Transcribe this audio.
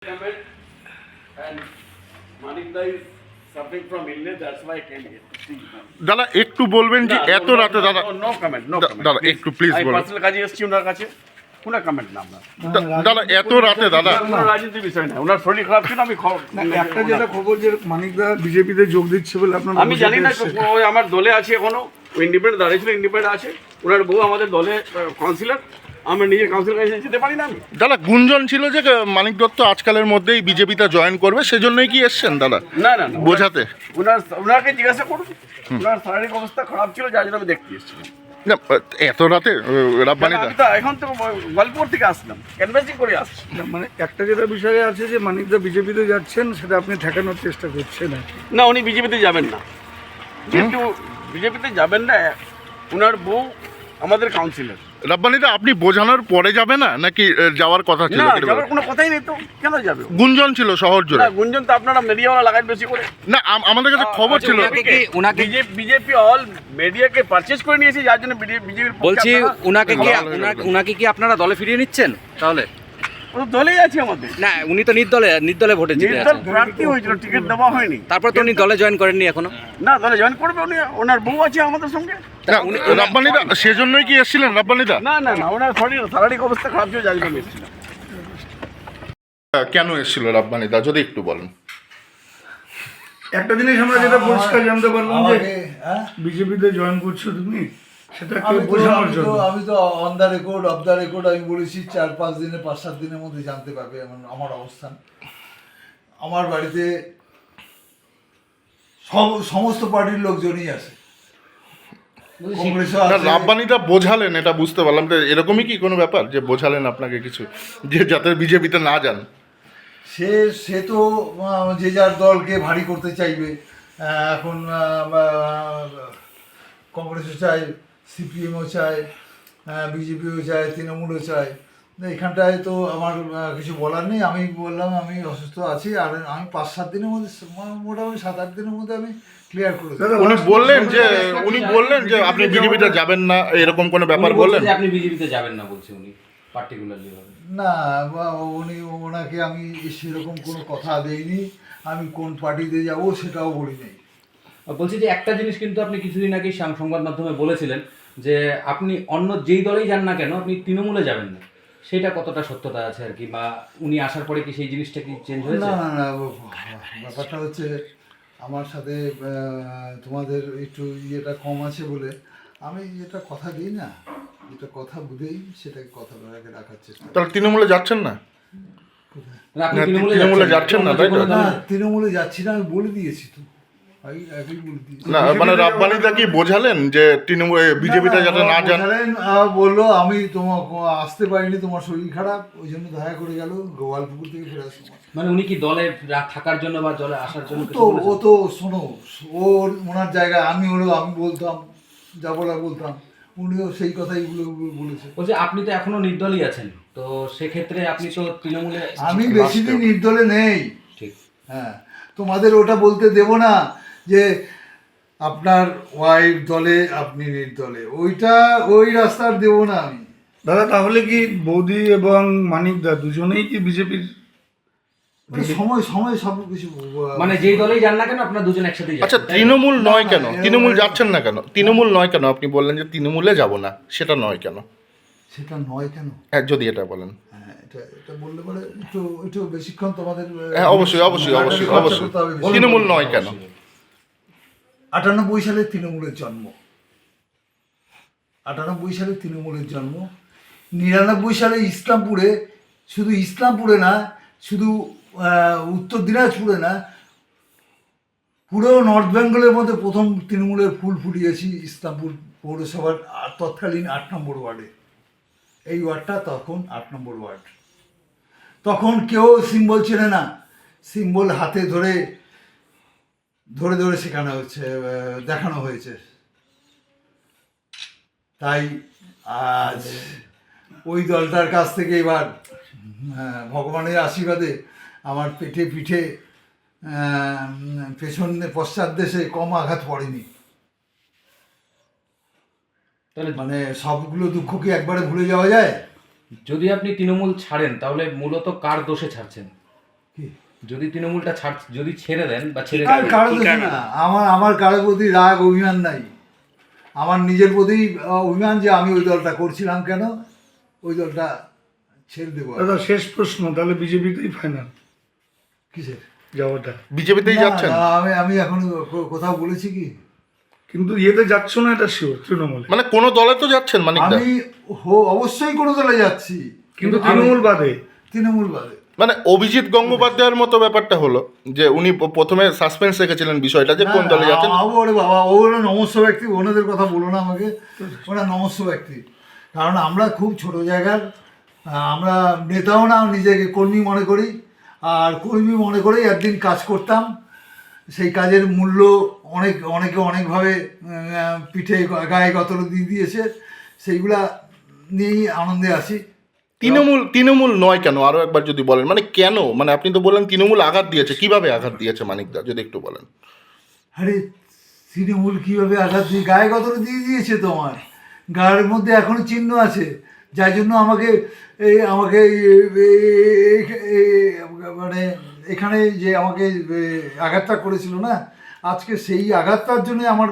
comment and Manikda is suffering from illness, that's why I came here to see him. দাদা একটু বলবেন যে এত রাতে দাদা নো কমেন্ট দাদা একটু প্লিজ বলুন পার্সোনাল কাজে এসেছি ওনার কাছে কোনো কমেন্ট না আপনার দাদা এত রাতে দাদা কোনো রাজনীতির বিষয় না ওনার শরীর খারাপ ছিল আমি একটা যেটা খবর যে মানিকদা বিজেপিতে যোগ দিচ্ছে বলে আপনার আমি জানি না ওই আমার দলে আছে এখনো ইন্ডিপেন্ডেন্ট দাঁড়িয়েছিল ইন্ডিপেন্ডেন্ট আছে ওনার বউ আমাদের দলে কাউন্সিলর আমি নিজে কাউন্সিলর কাছে যেতে পারি না আমি দাদা গুঞ্জন ছিল যে মানিক দত্ত আজকালের মধ্যেই বিজেপিতে জয়েন করবে সেজন্যই কি এসছেন দাদা না না না বোঝাতে ওনাকে জিজ্ঞাসা করুন ওনার শারীরিক অবস্থা খারাপ ছিল যার জন্য আমি দেখতে এসেছিলাম না এত রাতে রাব্বানিদা আমি তো এখন তো গল্পর থেকে আসলাম ক্যানভাসিং করে আসছি মানে একটা যেটা বিষয় আছে যে মানিকদা বিজেপিতে যাচ্ছেন সেটা আপনি ঠেকানোর চেষ্টা করছেন আর কি। না উনি বিজেপিতে যাবেন না যেহেতু বিজেপিতে যাবেন না ওনার বউ আমাদের কাউন্সিলর রাব্বানিদা আপনি বোঝানোর পরে যাবে না নাকি যাওয়ার কথা ছিল না যাওয়ার কোনো কথাই নেই তো কেন যাবে গুঞ্জন ছিল শহর জুড়ে না গুঞ্জন তো আপনারা মিডিয়াওয়ালা লাগান বেশি করে না আমাদের কাছে খবর ছিল বিজেপি অল মিডিয়াকে পারচেজ করে নিয়েছে যার জন্য বিজেপির বলছি উনাকে কি আপনারা দলে ফিরিয়ে নিচ্ছেন তাহলে? ও তো দলেই আছে আমাদের না উনি তো নির্দলে ভোটে জিতে নির্দল আছেন। প্রার্থী হয়েছিল টিকিট দেওয়া হয়নি তারপর তো উনি দলে জয়েন করেননি এখনো। না দলে জয়েন করবে উনি ওনার বউ আছে আমাদের সঙ্গে না, রাব্বানিদা সেজন্যই কি এসেছিলেন রাব্বানিদা না না না ওনার শারীরিক অবস্থা খারাপ ছিল যার জন্য এসেছিল কেন এসেছিল রাব্বানিদা যদি একটু বলেন একটা জিনিস আমরা যেটা পরিষ্কার জানতে পারলাম যে বিজেপিতে জয়েন করছো তুমি সেটাকে বোঝানোর জন্য আমি তো on the record of the record আমি বলেছি 4-5 দিনে 5-7 দিনের মধ্যে জানতে পারবে আমার অবস্থান। আমার বাড়িতে সমস্ত পার্টির লোকজনই আছে। কংগ্রেসও না আছে। রাব্বানিদা বোঝালেন এটা বুঝতে পারলাম তো এরকমই কি কোনো ব্যাপার যে বোঝালেন আপনাকে কিছু যে যাতে বিজেপিতে না যান সে তো যে যার দলকে ভারী করতে চাইবে। এখন কংগ্রেসও চায়, সিপিএমও চায়, বিজেপিও চায়, তৃণমূলও চায়। এখানটায় তো আমার কিছু বলার নেই। আমি বললাম আমি অসুস্থ আছি আর আমি 5-7 দিনের মধ্যে মোটামুটি 7-8 দিনের মধ্যে আমি ক্লিয়ার করে দেবো। উনি বললেন যে আপনি বিজেপিতে যাবেন না এরকম কোনো ব্যাপার বললেন আপনি বিজেপিতে যাবেন না বলছে উনি পার্টিকুলারলি ভাবে। না ওনাকে আমি সেরকম কোনো কথা দেইনি। আমি কোন পার্টিতে যাবো সেটাও বলি নাই। বলছি যে একটা জিনিস কিন্তু আপনি কিছুদিন আগে সংবাদ মাধ্যমে বলেছিলেন যে আপনি অন্য যেই দলেই যান না কেন আপনি তৃণমূলে যাবেন না, সেটা কতটা সত্যতা আছে আর কি, বা উনি আসার পরে কি সেই জিনিসটা কি চেঞ্জ হয়েছে? না না না ব্যাপারটা হচ্ছে আমার সাথে তোমাদের একটু ইয়েটা কম আছে বলে আমি যেটা কথা দিই না, যেটা কথা বুঝেই সেটাকে কথা রাখার চেষ্টা করি। তাহলে তৃণমূলে যাচ্ছেন না আপনি তৃণমূলে যাচ্ছেন না তাই তো না তৃণমূলে যাচ্ছি না আমি বলে দিয়েছি তো না মানে রাব্বানিদা কি বোঝালেন যে তৃণমূল বিজেপিতে যাতে না যান বললো আমি তোমাকে আসতে পারিনি, তোমার শরীর খারাপ ওই জন্য দেখা করে গেল গোয়ালপুকুর থেকে ফেরার সময়। মানে উনি কি দলে থাকার জন্য বা দলে আসার জন্য ও তো শোনো ওনার জায়গায় আমি বলতাম যা বলার বলতাম, উনিও সেই কথাই বলেছে। বলছে আপনি তো এখনো নির্দলই আছেন, তো সেক্ষেত্রে আপনি তো তৃণমূলে। আমি বেশি দিন নির্দলে নেই। ঠিক হ্যাঁ তোমাদের ওটা বলতে দেব না যে আপনার ওয়াইফ দলে আপনি নির্দলে, ওই রাস্তার দেব না আমি। দাদা তাহলে কি বৌদি এবং মানিকদা দুজনেই কি বিজেপির সময় সব কিছু মানে যেই দলেই যান না কেন আপনার দুজন একসাথে যান? আচ্ছা তৃণমূল নয় কেন তৃণমূল যাচ্ছেন না কেন তৃণমূল নয় কেন আপনি বললেন যে তৃণমূলে যাব না সেটা নয় কেন সেটা নয় কেন হ্যাঁ যদি এটা বলেন হ্যাঁ এটা বললে পরে একটু বেশিক্ষণ তোমাদের হ্যাঁ অবশ্যই তৃণমূল নয় কেন 98 সালে তৃণমূলের জন্ম, 98 সালে তৃণমূলের জন্ম, 99 সালে ইসলামপুরে, শুধু ইসলামপুরে না, শুধু উত্তর দিনাজপুরে না, পুরো নর্থ বেঙ্গলের মধ্যে প্রথম তৃণমূলের ফুল ফুটিয়েছি ইসলামপুর পৌরসভার তৎকালীন 8 নম্বর ওয়ার্ডে। এই ওয়ার্ডটা তখন 8 নম্বর ওয়ার্ড। তখন কেউ সিম্বল চেনে না, সিম্বল হাতে ধরে শেখানো হচ্ছে, দেখানো হয়েছে। তাই আজ ওই দলটার কাছ থেকে এবার ভগবানের আশীর্বাদে আমার পিঠে পশ্চাৎ দেশে কম আঘাত পড়েনি। মানে সবগুলো দুঃখ কি একবারে ভুলে যাওয়া যায়? যদি আপনি তৃণমূল ছাড়েন তাহলে মূলত কার দোষে ছাড়ছেন? কি? যদি তৃণমূলটা যদি ছেড়ে দেন বা ছেড়ে আর কারো দোষে না, আমার কারোর প্রতি রাগ অভিমান নাই। আমার নিজের প্রতি অভিমান যে আমি ওই দলটা করছিলাম কেন, ওই দলটা ছেড়ে দেবো। দাদা শেষ প্রশ্ন, তাহলে বিজেপিতেই ফাইনাল কিসের যাওয়াটা? বিজেপিতেই না, যাচ্ছেন? না, আমি এখন কোথাও বলেছি কি? কিন্তু ইয়েতে যাচ্ছ না এটা শিওর, তৃণমূলে। মানে কোনো দলে তো যাচ্ছেন মানিকদা? আমি অবশ্যই কোনো দলে যাচ্ছি, কিন্তু তৃণমূল বাদে। তৃণমূল বাদে। মানে অভিজিৎ গঙ্গোপাধ্যায়ের মতো ব্যাপারটা হলো যে উনি প্রথমে সাসপেন্স রেখেছিলেন বিষয়টা যে কোন দলে যাচ্ছেন। ওরে বাবা, ও হলো নমস্য ব্যক্তি, ওনাদের কথা বলো না আমাকে, ওরা নমস্য ব্যক্তি। কারণ আমরা খুব ছোট জায়গার, আমরা নেতাও না, নিজেকে কর্মী মনে করি, আর কর্মী মনে করেই একদিন কাজ করতাম। সেই কাজের মূল্য অনেকে অনেকভাবে পিঠে গায়ে গতরে দিয়ে দিয়েছে, সেইগুলা নিয়েই আনন্দে আছি। তৃণমূল নয় কেন, আরো একবার যদি বলেন, মানে কেন? মানে আপনি তো বললেন তৃণমূল আঘাত দিয়েছে, কিভাবে আঘাত দিয়েছে মানিকদা যদি একটু বলেন। আরে তৃণমূল কীভাবে আঘাত দিয়ে গায়ে গতরে দিয়ে দিয়েছে, তোমার গায়ের মধ্যে এখনো চিহ্ন আছে, যার জন্য আমাকে মানে এখানে যে আমাকে আঘাতটা করেছিল না, আজকে সেই আঘাতটার জন্য আমার